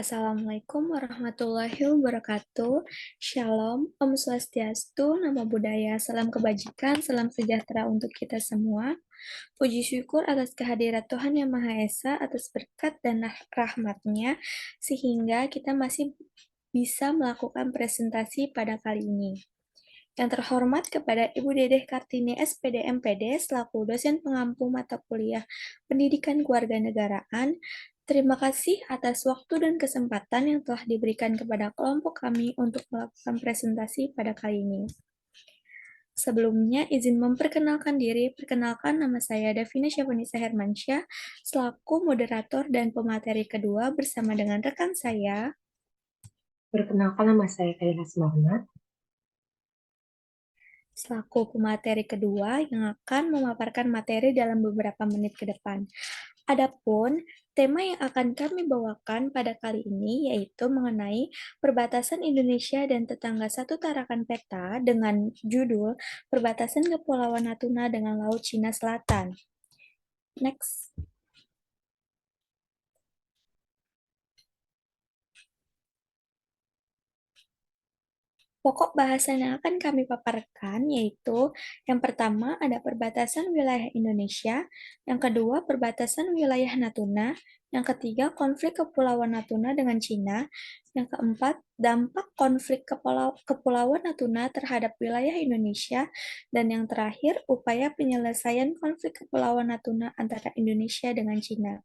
Assalamualaikum warahmatullahi wabarakatuh. Shalom, Om Swastiastu, Namo Buddhaya, salam kebajikan, salam sejahtera untuk kita semua. Puji syukur atas kehadirat Tuhan Yang Maha Esa, atas berkat dan rahmat-Nya, sehingga kita masih bisa melakukan presentasi pada kali ini. Yang terhormat kepada Ibu Dedeh Kartini SPD MPD selaku dosen pengampu mata kuliah Pendidikan Kewarganegaraan. Terima kasih atas waktu dan kesempatan yang telah diberikan kepada kelompok kami untuk melakukan presentasi pada kali ini. Sebelumnya, izin memperkenalkan diri. Perkenalkan, nama saya Davina Syafanisa Hermansyah, selaku moderator dan pemateri kedua bersama dengan rekan saya. Perkenalkan, nama saya Kaila Sumarna. Selaku pemateri kedua yang akan memaparkan materi dalam beberapa menit ke depan. Adapun tema yang akan kami bawakan pada kali ini yaitu mengenai perbatasan Indonesia dan tetangga satu tarakan peta dengan judul Perbatasan Kepulauan Natuna dengan Laut Cina Selatan. Next. Pokok bahasan yang akan kami paparkan yaitu yang pertama ada perbatasan wilayah Indonesia, yang kedua perbatasan wilayah Natuna, yang ketiga konflik Kepulauan Natuna dengan Cina, yang keempat dampak konflik Kepulauan Natuna terhadap wilayah Indonesia, dan yang terakhir upaya penyelesaian konflik Kepulauan Natuna antara Indonesia dengan Cina.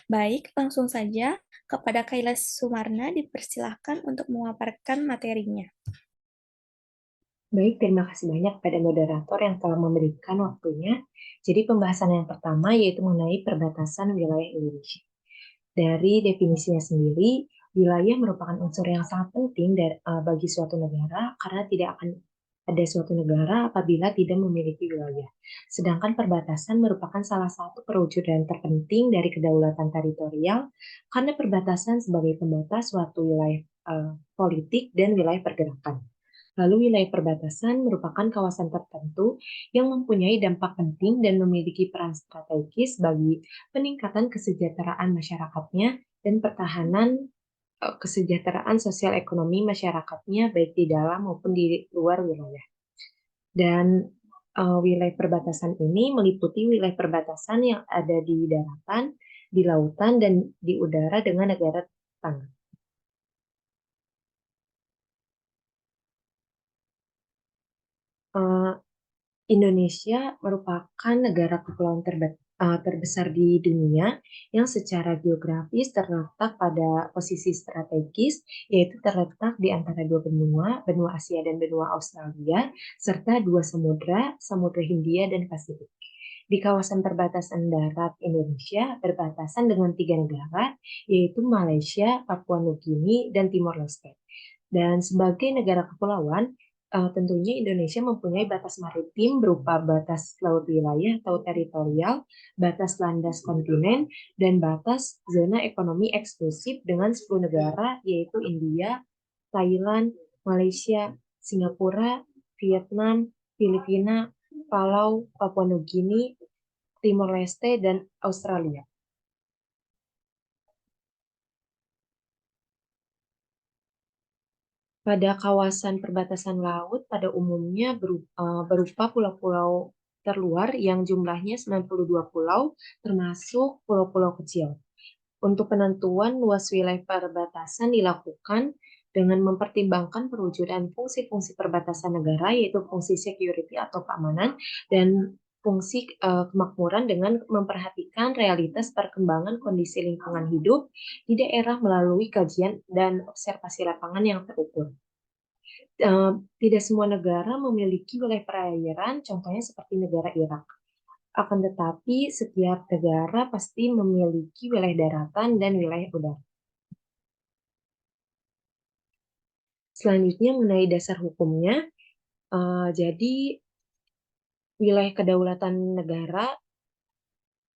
Baik, langsung saja kepada Kaila Sumarna dipersilahkan untuk memaparkan materinya. Baik, terima kasih banyak pada moderator yang telah memberikan waktunya. Jadi pembahasan yang pertama yaitu mengenai perbatasan wilayah Indonesia. Dari definisinya sendiri, wilayah merupakan unsur yang sangat penting bagi suatu negara karena tidak akan ada suatu negara apabila tidak memiliki wilayah. Sedangkan perbatasan merupakan salah satu perwujudan terpenting dari kedaulatan teritorial karena perbatasan sebagai pembatas suatu wilayah politik dan wilayah pergerakan. Lalu wilayah perbatasan merupakan kawasan tertentu yang mempunyai dampak penting dan memiliki peran strategis bagi peningkatan kesejahteraan masyarakatnya dan pertahanan kesejahteraan sosial ekonomi masyarakatnya baik di dalam maupun di luar wilayah. Dan wilayah perbatasan ini meliputi wilayah perbatasan yang ada di daratan, di lautan, dan di udara dengan negara tetangga. Indonesia merupakan negara kepulauan terbesar di dunia yang secara geografis terletak pada posisi strategis, yaitu terletak di antara dua benua, benua Asia dan benua Australia, serta dua samudra, Samudra Hindia dan Pasifik. Di kawasan perbatasan darat Indonesia berbatasan dengan tiga negara, yaitu Malaysia, Papua Nugini, dan Timor Leste. Dan sebagai negara kepulauan, tentunya Indonesia mempunyai batas maritim berupa batas laut wilayah atau teritorial, batas landas kontinen, dan batas zona ekonomi eksklusif dengan 10 negara yaitu India, Thailand, Malaysia, Singapura, Vietnam, Filipina, Palau, Papua Nugini, Timor Leste, dan Australia. Pada kawasan perbatasan laut pada umumnya berupa pulau-pulau terluar yang jumlahnya 92 pulau, termasuk pulau-pulau kecil. Untuk penentuan luas wilayah perbatasan dilakukan dengan mempertimbangkan perwujudan fungsi-fungsi perbatasan negara, yaitu fungsi security atau keamanan, dan fungsi kemakmuran dengan memperhatikan realitas perkembangan kondisi lingkungan hidup di daerah melalui kajian dan observasi lapangan yang terukur. Tidak semua negara memiliki wilayah perairan, contohnya seperti negara Irak. Akan tetapi, setiap negara pasti memiliki wilayah daratan dan wilayah udara. Selanjutnya mengenai dasar hukumnya, jadi wilayah kedaulatan negara,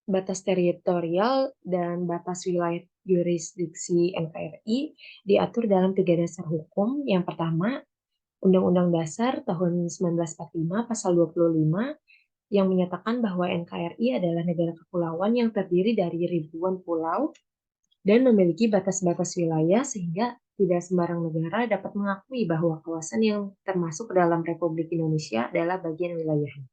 batas teritorial, dan batas wilayah jurisdiksi NKRI diatur dalam tiga dasar hukum. Yang pertama, Undang-Undang Dasar tahun 1945 Pasal 25 yang menyatakan bahwa NKRI adalah negara kepulauan yang terdiri dari ribuan pulau dan memiliki batas-batas wilayah sehingga tidak sembarang negara dapat mengakui bahwa kawasan yang termasuk ke dalam Republik Indonesia adalah bagian wilayahnya.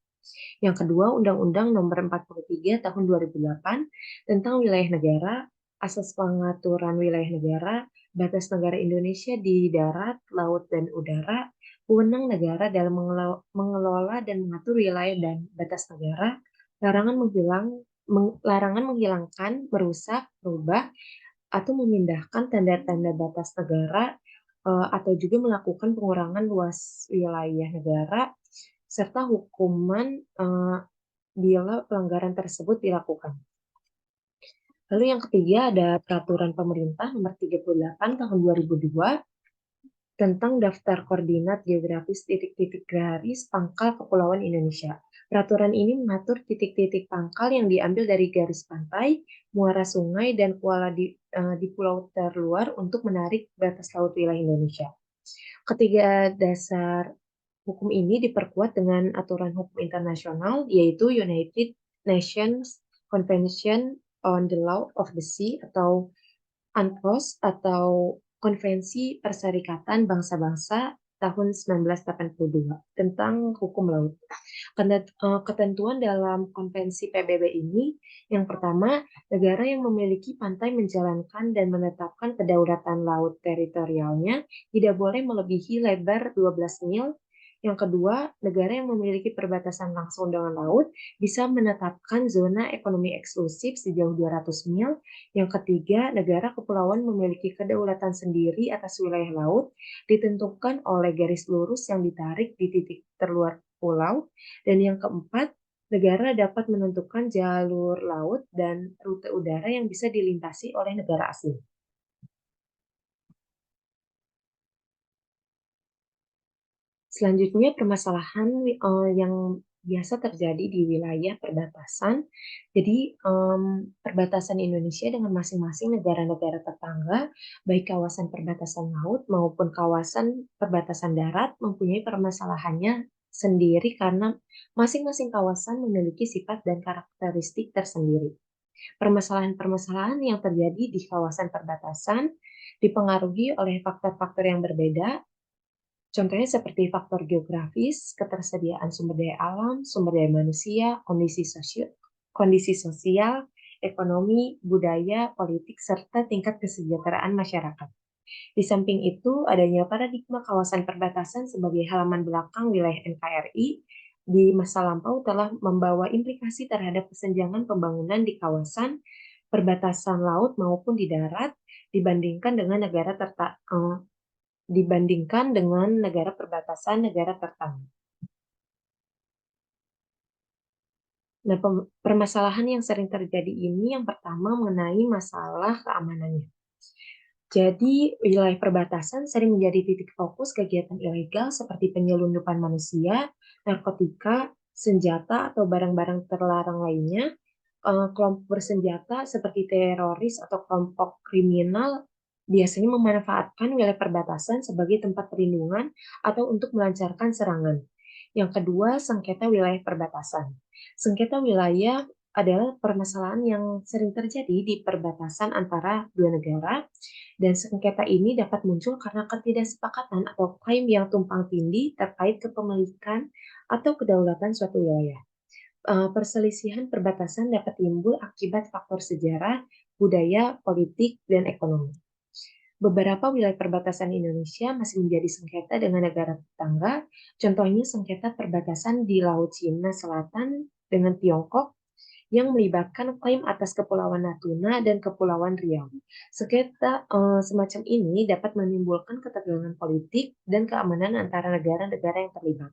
Yang kedua, Undang-Undang Nomor 43 Tahun 2008 tentang Wilayah Negara, Asas Pengaturan Wilayah Negara, Batas Negara Indonesia di Darat, Laut, dan Udara, Wewenang Negara dalam mengelola dan mengatur wilayah dan batas negara, larangan menghilangkan, merusak, merubah, atau memindahkan tanda-tanda batas negara, atau juga melakukan pengurangan luas wilayah negara, serta hukuman bila pelanggaran tersebut dilakukan. Lalu yang ketiga ada Peraturan Pemerintah Nomor 38 Tahun 2002 tentang Daftar Koordinat Geografis titik-titik garis pangkal Kepulauan Indonesia. Peraturan ini mengatur titik-titik pangkal yang diambil dari garis pantai, muara sungai, dan kuala di pulau terluar untuk menarik batas laut wilayah Indonesia. Ketiga dasar hukum ini diperkuat dengan aturan hukum internasional, yaitu United Nations Convention on the Law of the Sea atau UNCLOS atau Konvensi Perserikatan Bangsa-Bangsa tahun 1982 tentang hukum laut. Ketentuan dalam konvensi PBB ini, yang pertama, negara yang memiliki pantai menjalankan dan menetapkan kedaulatan laut teritorialnya tidak boleh melebihi lebar 12 mil. Yang kedua, negara yang memiliki perbatasan langsung dengan laut bisa menetapkan zona ekonomi eksklusif sejauh 200 mil. Yang ketiga, negara kepulauan memiliki kedaulatan sendiri atas wilayah laut, ditentukan oleh garis lurus yang ditarik di titik terluar pulau. Dan yang keempat, negara dapat menentukan jalur laut dan rute udara yang bisa dilintasi oleh negara asing. Selanjutnya, permasalahan yang biasa terjadi di wilayah perbatasan. Jadi, perbatasan Indonesia dengan masing-masing negara-negara tetangga, baik kawasan perbatasan laut maupun kawasan perbatasan darat, mempunyai permasalahannya sendiri karena masing-masing kawasan memiliki sifat dan karakteristik tersendiri. Permasalahan-permasalahan yang terjadi di kawasan perbatasan dipengaruhi oleh faktor-faktor yang berbeda. Contohnya seperti faktor geografis, ketersediaan sumber daya alam, sumber daya manusia, kondisi sosial, ekonomi, budaya, politik, serta tingkat kesejahteraan masyarakat. Di samping itu, adanya paradigma kawasan perbatasan sebagai halaman belakang wilayah NKRI di masa lampau telah membawa implikasi terhadap kesenjangan pembangunan di kawasan perbatasan laut maupun di darat dibandingkan dengan negara perbatasan negara tetangga. Nah, permasalahan yang sering terjadi ini yang pertama mengenai masalah keamanannya. Jadi, wilayah perbatasan sering menjadi titik fokus kegiatan ilegal seperti penyelundupan manusia, narkotika, senjata, atau barang-barang terlarang lainnya. Kelompok bersenjata seperti teroris atau kelompok kriminal biasanya memanfaatkan wilayah perbatasan sebagai tempat perlindungan atau untuk melancarkan serangan. Yang kedua, sengketa wilayah perbatasan. Sengketa wilayah adalah permasalahan yang sering terjadi di perbatasan antara dua negara, dan sengketa ini dapat muncul karena ketidaksepakatan atau klaim yang tumpang tindih terkait kepemilikan atau kedaulatan suatu wilayah. Perselisihan perbatasan dapat timbul akibat faktor sejarah, budaya, politik, dan ekonomi. Beberapa wilayah perbatasan Indonesia masih menjadi sengketa dengan negara tetangga, contohnya sengketa perbatasan di Laut Cina Selatan dengan Tiongkok yang melibatkan klaim atas Kepulauan Natuna dan Kepulauan Riau. Sengketa semacam ini dapat menimbulkan ketegangan politik dan keamanan antara negara-negara yang terlibat.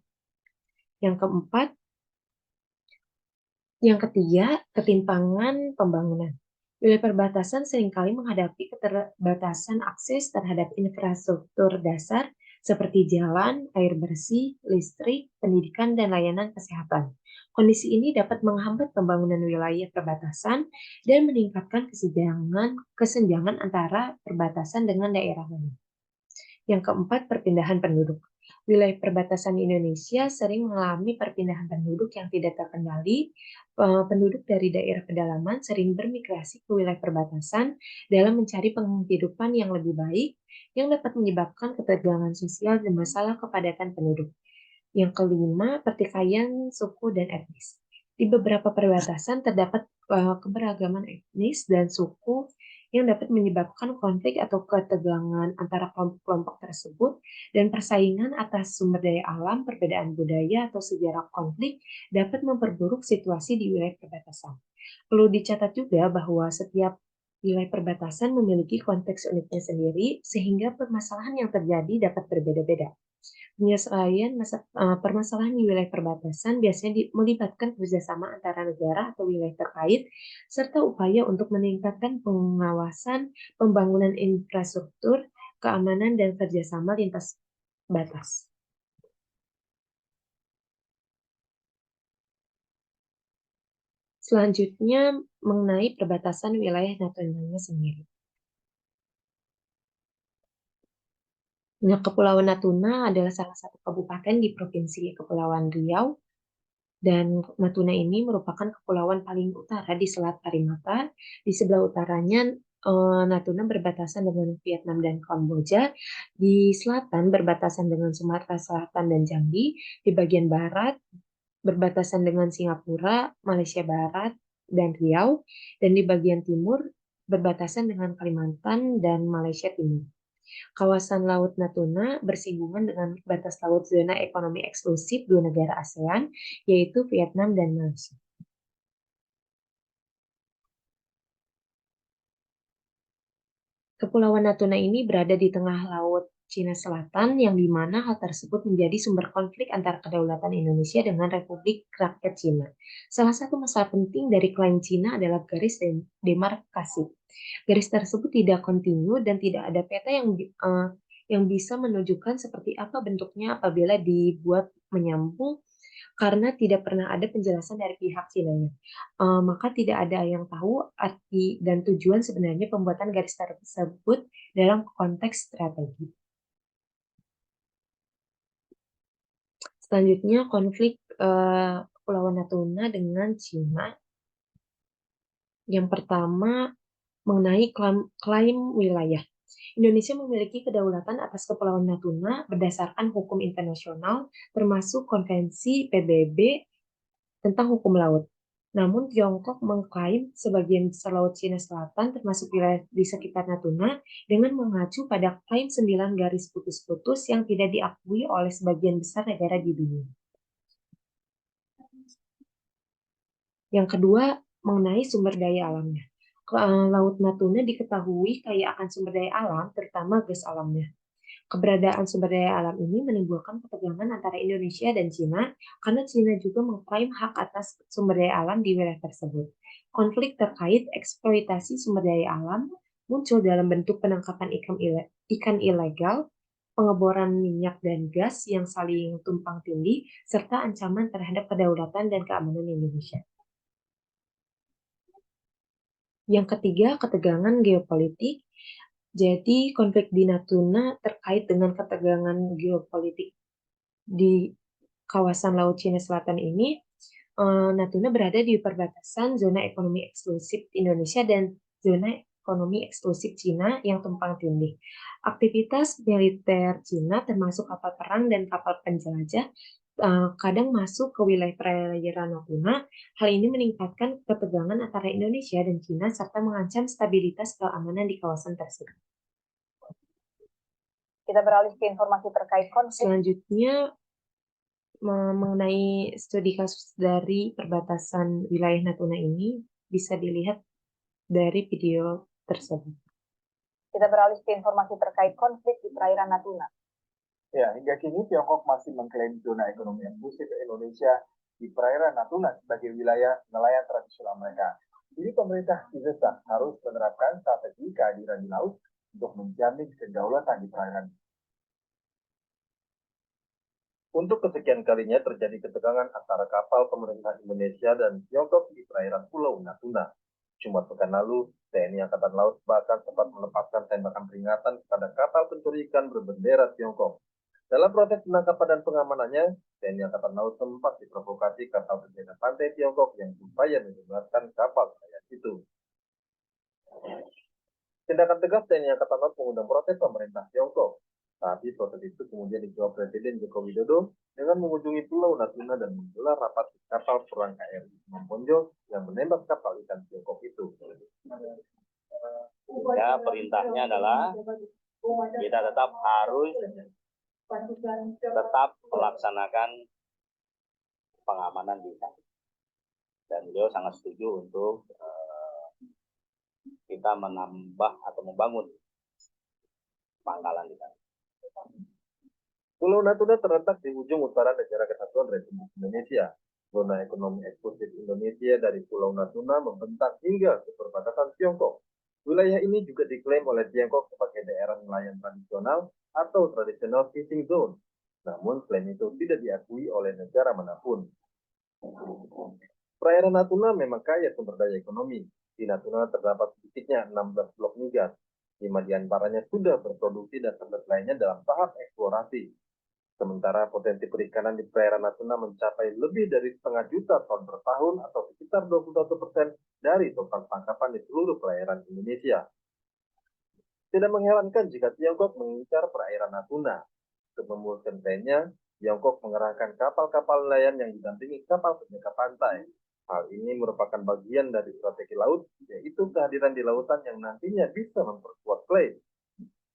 Yang ketiga, ketimpangan pembangunan. Wilayah perbatasan seringkali menghadapi keterbatasan akses terhadap infrastruktur dasar seperti jalan, air bersih, listrik, pendidikan, dan layanan kesehatan. Kondisi ini dapat menghambat pembangunan wilayah perbatasan dan meningkatkan kesenjangan antara perbatasan dengan daerah lain. Yang keempat, perpindahan penduduk. Wilayah perbatasan Indonesia sering mengalami perpindahan penduduk yang tidak terkendali. Penduduk dari daerah pedalaman sering bermigrasi ke wilayah perbatasan dalam mencari penghidupan yang lebih baik, yang dapat menyebabkan ketegangan sosial dan masalah kepadatan penduduk. Yang kelima, pertikaian suku dan etnis. Di beberapa perbatasan terdapat keberagaman etnis dan suku yang dapat menyebabkan konflik atau ketegangan antara kelompok-kelompok tersebut, dan persaingan atas sumber daya alam, perbedaan budaya, atau sejarah konflik dapat memperburuk situasi di wilayah perbatasan. Perlu dicatat juga bahwa setiap wilayah perbatasan memiliki konteks uniknya sendiri, sehingga permasalahan yang terjadi dapat berbeda-beda. Permasalahan di wilayah perbatasan biasanya melibatkan kerjasama antara negara atau wilayah terkait, serta upaya untuk meningkatkan pengawasan, pembangunan infrastruktur, keamanan, dan kerjasama lintas batas. Selanjutnya, mengenai perbatasan wilayah Natuna sendiri. Nah, Kepulauan Natuna adalah salah satu kabupaten di Provinsi Kepulauan Riau, dan Natuna ini merupakan kepulauan paling utara di Selat Parimata. Di sebelah utaranya, Natuna berbatasan dengan Vietnam dan Kamboja. Di selatan berbatasan dengan Sumatera Selatan dan Jambi. Di bagian barat berbatasan dengan Singapura, Malaysia Barat, dan Riau. Dan di bagian timur berbatasan dengan Kalimantan dan Malaysia Timur. Kawasan Laut Natuna bersinggungan dengan batas laut zona ekonomi eksklusif dua negara ASEAN, yaitu Vietnam dan Malaysia. Kepulauan Natuna ini berada di tengah Laut Cina Selatan, yang di mana hal tersebut menjadi sumber konflik antara kedaulatan Indonesia dengan Republik Rakyat Cina. Salah satu masalah penting dari klaim Cina adalah garis demarkasi. Garis tersebut tidak kontinu dan tidak ada peta yang bisa menunjukkan seperti apa bentuknya apabila dibuat menyambung, karena tidak pernah ada penjelasan dari pihak Cina-nya. Maka tidak ada yang tahu arti dan tujuan sebenarnya pembuatan garis tersebut dalam konteks strategi. Selanjutnya, konflik Kepulauan Natuna dengan Cina. Yang pertama, mengenai klaim wilayah. Indonesia memiliki kedaulatan atas Kepulauan Natuna berdasarkan hukum internasional, termasuk Konvensi PBB tentang hukum laut. Namun Tiongkok mengklaim sebagian besar Laut Cina Selatan, termasuk wilayah di sekitar Natuna, dengan mengacu pada klaim 9 garis putus-putus yang tidak diakui oleh sebagian besar negara di dunia. Yang kedua, mengenai sumber daya alamnya. Laut Natuna diketahui kaya akan sumber daya alam, terutama gas alamnya. Keberadaan sumber daya alam ini menimbulkan ketegangan antara Indonesia dan Cina, karena Cina juga mengklaim hak atas sumber daya alam di wilayah tersebut. Konflik terkait eksploitasi sumber daya alam muncul dalam bentuk penangkapan ikan ilegal, pengeboran minyak dan gas yang saling tumpang tindih, serta ancaman terhadap kedaulatan dan keamanan Indonesia. Yang ketiga, ketegangan geopolitik. Jadi, konflik di Natuna terkait dengan ketegangan geopolitik di kawasan Laut Cina Selatan ini. Natuna berada di perbatasan zona ekonomi eksklusif Indonesia dan zona ekonomi eksklusif Cina yang tumpang tindih. Aktivitas militer Cina, termasuk kapal perang dan kapal penjelajah, kadang masuk ke wilayah perairan Natuna. Hal ini meningkatkan ketegangan antara Indonesia dan Cina serta mengancam stabilitas keamanan di kawasan tersebut. Kita beralih ke informasi terkait konflik. Selanjutnya, mengenai studi kasus dari perbatasan wilayah Natuna ini bisa dilihat dari video tersebut. Kita beralih ke informasi terkait konflik di perairan Natuna. Ya, hingga kini Tiongkok masih mengklaim zona ekonomi eksklusif Indonesia di perairan Natuna sebagai wilayah nelayan tradisional mereka. Jadi pemerintah didesak harus menerapkan strategi kehadiran di laut untuk menjamin kedaulatan di perairan. Untuk kesekian kalinya terjadi ketegangan antara kapal pemerintah Indonesia dan Tiongkok di perairan Pulau Natuna. Jumat pekan lalu, TNI Angkatan Laut bahkan sempat melepaskan tembakan peringatan kepada kapal pencuri ikan berbendera Tiongkok. Dalam proses penangkapan dan pengamanannya, TNI Angkatan Laut sempat diprovokasi kapal penjaga pantai Tiongkok yang berupaya menyebarkan kapal nelayan itu. Tindakan tegas TNI Angkatan Laut mengundang protes pemerintah Tiongkok. Tapi protes itu kemudian dijawab Presiden Joko Widodo dengan mengunjungi Pulau Natuna dan menggelar rapat di kapal perang KRI Mamponjo yang menembak kapal ikan Tiongkok itu. Ya, perintahnya adalah kita tetap harus melaksanakan pengamanan di sana. Dan beliau sangat setuju untuk kita menambah atau membangun pangkalan di sana. Pulau Natuna terletak di ujung utara negara Kesatuan Republik Indonesia. Zona ekonomi eksklusif Indonesia dari Pulau Natuna membentang hingga ke perbatasan Tiongkok. Wilayah ini juga diklaim oleh Tiongkok sebagai daerah nelayan tradisional atau traditional fishing zone. Namun klaim itu tidak diakui oleh negara manapun. Perairan Natuna memang kaya sumber daya ekonomi. Di Natuna terdapat sedikitnya 16 blok migas. 5 diantaranya sudah berproduksi dan 11 lainnya dalam tahap eksplorasi. Sementara potensi perikanan di perairan Natuna mencapai lebih dari 0,5 juta ton per tahun atau sekitar 21% dari total tangkapan di seluruh perairan Indonesia. Tidak mengherankan jika Tiongkok mengincar perairan Natuna. Untuk memulihkan trennya, Tiongkok mengerahkan kapal-kapal nelayan yang didampingi kapal penjaga pantai. Hal ini merupakan bagian dari strategi laut, yaitu kehadiran di lautan yang nantinya bisa memperkuat klaim.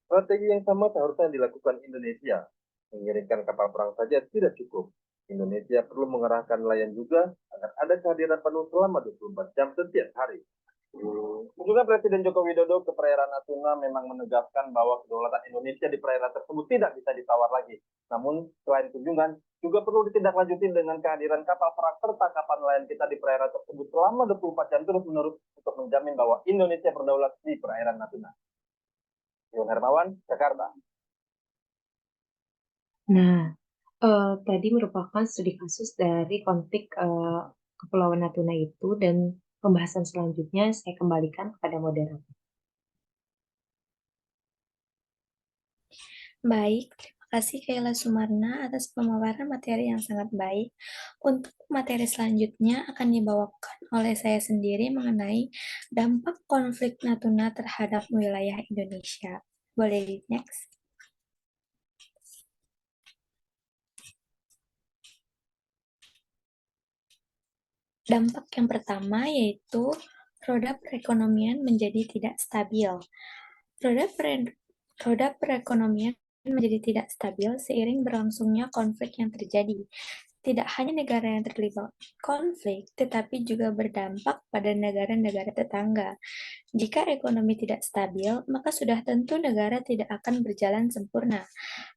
Strategi yang sama seharusnya dilakukan Indonesia. Mengirimkan kapal perang saja tidak cukup. Indonesia perlu mengerahkan nelayan juga agar ada kehadiran penuh selama 24 jam setiap hari. Kunjungan Presiden Joko Widodo ke perairan Natuna memang menegaskan bahwa kedaulatan Indonesia di perairan tersebut tidak bisa ditawar lagi. Namun, selain kunjungan, juga perlu ditindaklanjuti dengan kehadiran kapal perang serta kapal nelayan kita di perairan tersebut selama 24 jam terus-menerus untuk menjamin bahwa Indonesia berdaulat di perairan Natuna. Iwan Hermawan, Jakarta. Nah, tadi merupakan studi kasus dari konflik Kepulauan Natuna itu, dan pembahasan selanjutnya saya kembalikan kepada moderator. Baik, terima kasih Kayla Sumarna atas pemaparan materi yang sangat baik. Untuk materi selanjutnya akan dibawakan oleh saya sendiri mengenai dampak konflik Natuna terhadap wilayah Indonesia. Boleh next. Dampak yang pertama yaitu roda perekonomian menjadi tidak stabil. Roda perekonomian menjadi tidak stabil seiring berlangsungnya konflik yang terjadi. Tidak hanya negara yang terlibat konflik, tetapi juga berdampak pada negara-negara tetangga. Jika ekonomi tidak stabil, maka sudah tentu negara tidak akan berjalan sempurna,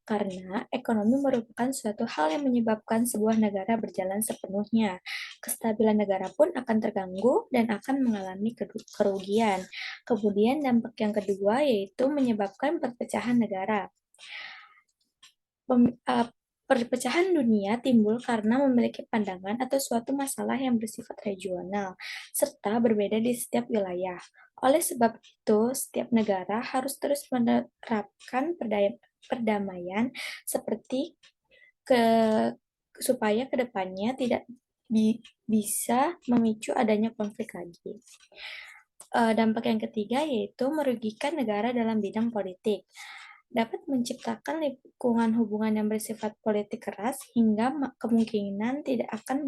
karena ekonomi merupakan suatu hal yang menyebabkan sebuah negara berjalan sepenuhnya. Kestabilan negara pun akan terganggu dan akan mengalami kerugian. Kemudian dampak yang kedua yaitu menyebabkan perpecahan negara. Perpecahan dunia timbul karena memiliki pandangan atau suatu masalah yang bersifat regional, serta berbeda di setiap wilayah. Oleh sebab itu, setiap negara harus terus menerapkan perdamaian supaya kedepannya tidak bisa memicu adanya konflik lagi. Dampak yang ketiga yaitu merugikan negara dalam bidang politik. Dapat menciptakan lingkungan hubungan yang bersifat politik keras hingga kemungkinan tidak akan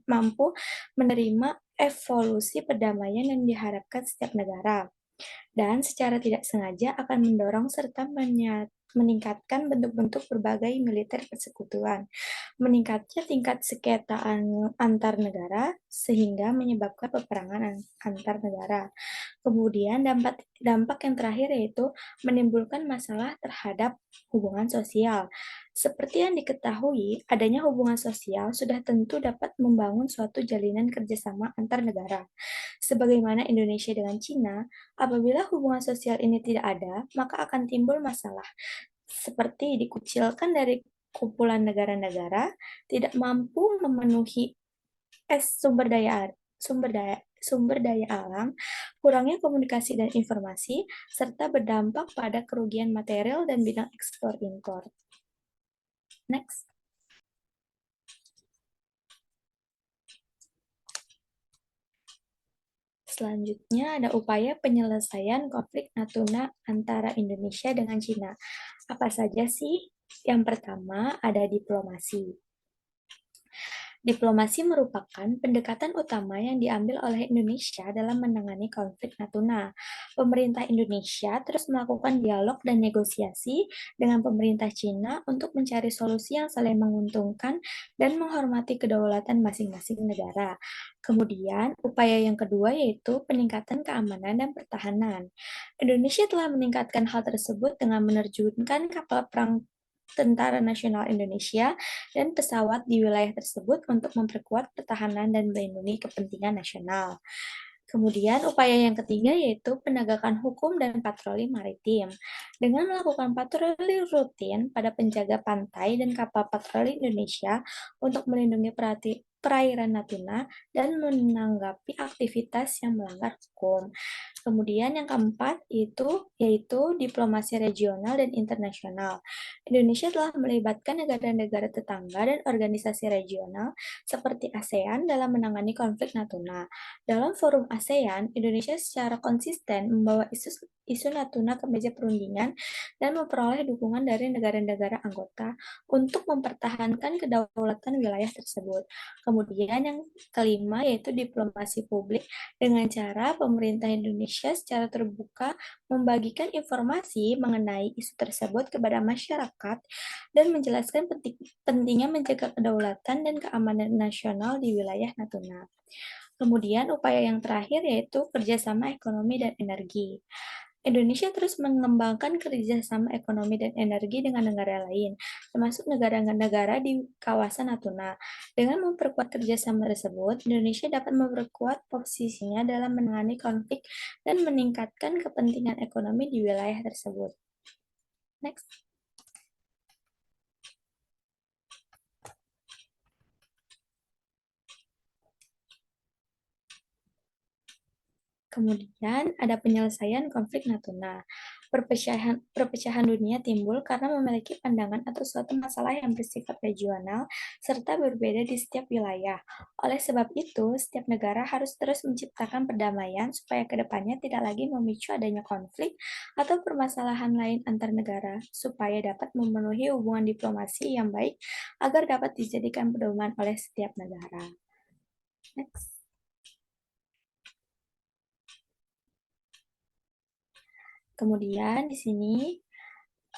mampu menerima evolusi perdamaian yang diharapkan setiap negara. Dan secara tidak sengaja akan mendorong serta meningkatkan bentuk-bentuk berbagai militer persekutuan, meningkatnya tingkat sengketa antar negara sehingga menyebabkan peperangan antar negara. Kemudian dampak yang terakhir yaitu menimbulkan masalah terhadap hubungan sosial. Seperti yang diketahui, adanya hubungan sosial sudah tentu dapat membangun suatu jalinan kerjasama antar negara. Sebagaimana Indonesia dengan Cina, apabila hubungan sosial ini tidak ada, maka akan timbul masalah seperti dikucilkan dari kumpulan negara-negara, tidak mampu memenuhi sumber daya alam, kurangnya komunikasi dan informasi, serta berdampak pada kerugian material dan bidang ekspor impor. Next. Selanjutnya ada upaya penyelesaian konflik Natuna antara Indonesia dengan Cina. Apa saja sih? Yang pertama ada diplomasi. Diplomasi merupakan pendekatan utama yang diambil oleh Indonesia dalam menangani konflik Natuna. Pemerintah Indonesia terus melakukan dialog dan negosiasi dengan pemerintah Cina untuk mencari solusi yang saling menguntungkan dan menghormati kedaulatan masing-masing negara. Kemudian, upaya yang kedua yaitu peningkatan keamanan dan pertahanan. Indonesia telah meningkatkan hal tersebut dengan menerjunkan kapal perang Tentara Nasional Indonesia dan pesawat di wilayah tersebut untuk memperkuat pertahanan dan melindungi kepentingan nasional. Kemudian upaya yang ketiga yaitu penegakan hukum dan patroli maritim. Dengan melakukan patroli rutin pada penjaga pantai dan kapal patroli Indonesia untuk melindungi perairan Natuna dan menanggapi aktivitas yang melanggar hukum. Kemudian yang keempat yaitu diplomasi regional dan internasional. Indonesia telah melibatkan negara-negara tetangga dan organisasi regional seperti ASEAN dalam menangani konflik Natuna. Dalam forum ASEAN, Indonesia secara konsisten membawa isu Natuna ke meja perundingan dan memperoleh dukungan dari negara-negara anggota untuk mempertahankan kedaulatan wilayah tersebut. Kemudian yang kelima yaitu diplomasi publik dengan cara pemerintah Indonesia secara terbuka membagikan informasi mengenai isu tersebut kepada masyarakat dan menjelaskan pentingnya menjaga kedaulatan dan keamanan nasional di wilayah Natuna. Kemudian upaya yang terakhir yaitu kerjasama ekonomi dan energi. Indonesia terus mengembangkan kerjasama ekonomi dan energi dengan negara lain, termasuk negara-negara di kawasan Natuna. Dengan memperkuat kerjasama tersebut, Indonesia dapat memperkuat posisinya dalam menangani konflik dan meningkatkan kepentingan ekonomi di wilayah tersebut. Next. Kemudian ada penyelesaian konflik Natuna. Perpecahan dunia timbul karena memiliki pandangan atau suatu masalah yang bersifat regional serta berbeda di setiap wilayah. Oleh sebab itu, setiap negara harus terus menciptakan perdamaian supaya kedepannya tidak lagi memicu adanya konflik atau permasalahan lain antar negara, supaya dapat memenuhi hubungan diplomasi yang baik agar dapat dijadikan pedoman oleh setiap negara. Next. Kemudian di sini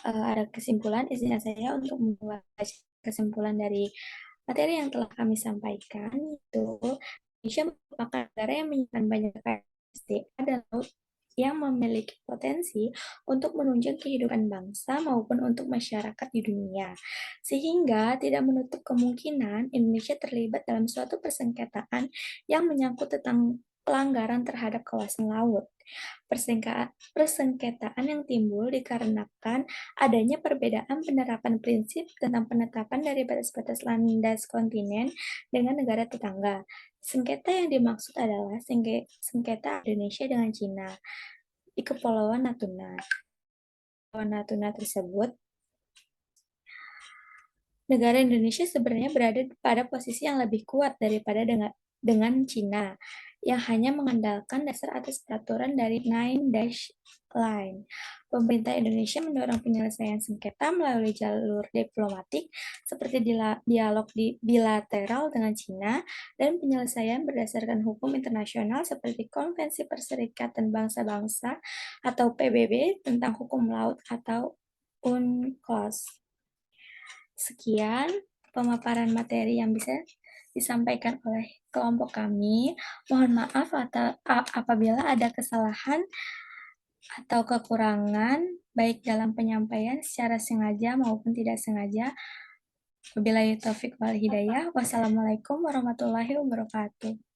ada kesimpulan, izinkan saya untuk membaca kesimpulan dari materi yang telah kami sampaikan, yaitu Indonesia merupakan negara yang menyimpan banyak SDA dan laut yang memiliki potensi untuk menunjang kehidupan bangsa maupun untuk masyarakat di dunia. Sehingga tidak menutup kemungkinan Indonesia terlibat dalam suatu persengketaan yang menyangkut tentang pelanggaran terhadap kawasan laut. Persengketaan yang timbul dikarenakan adanya perbedaan penerapan prinsip tentang penetapan dari batas-batas landas kontinen dengan negara tetangga. Sengketa yang dimaksud adalah sengketa Indonesia dengan Cina di Kepulauan Natuna. Kepulauan Natuna tersebut, negara Indonesia sebenarnya berada pada posisi yang lebih kuat daripada dengan Cina, yang hanya mengandalkan dasar atas peraturan dari Nine Dash Line. Pemerintah Indonesia mendorong penyelesaian sengketa melalui jalur diplomatik seperti dialog bilateral dengan Cina dan penyelesaian berdasarkan hukum internasional seperti Konvensi Perserikatan Bangsa-Bangsa atau PBB tentang hukum laut atau UNCLOS. Sekian pemaparan materi yang bisa disampaikan oleh kelompok kami. Mohon maaf apabila ada kesalahan atau kekurangan baik dalam penyampaian secara sengaja maupun tidak sengaja. Wabillahi taufik wal hidayah. Wassalamualaikum warahmatullahi wabarakatuh.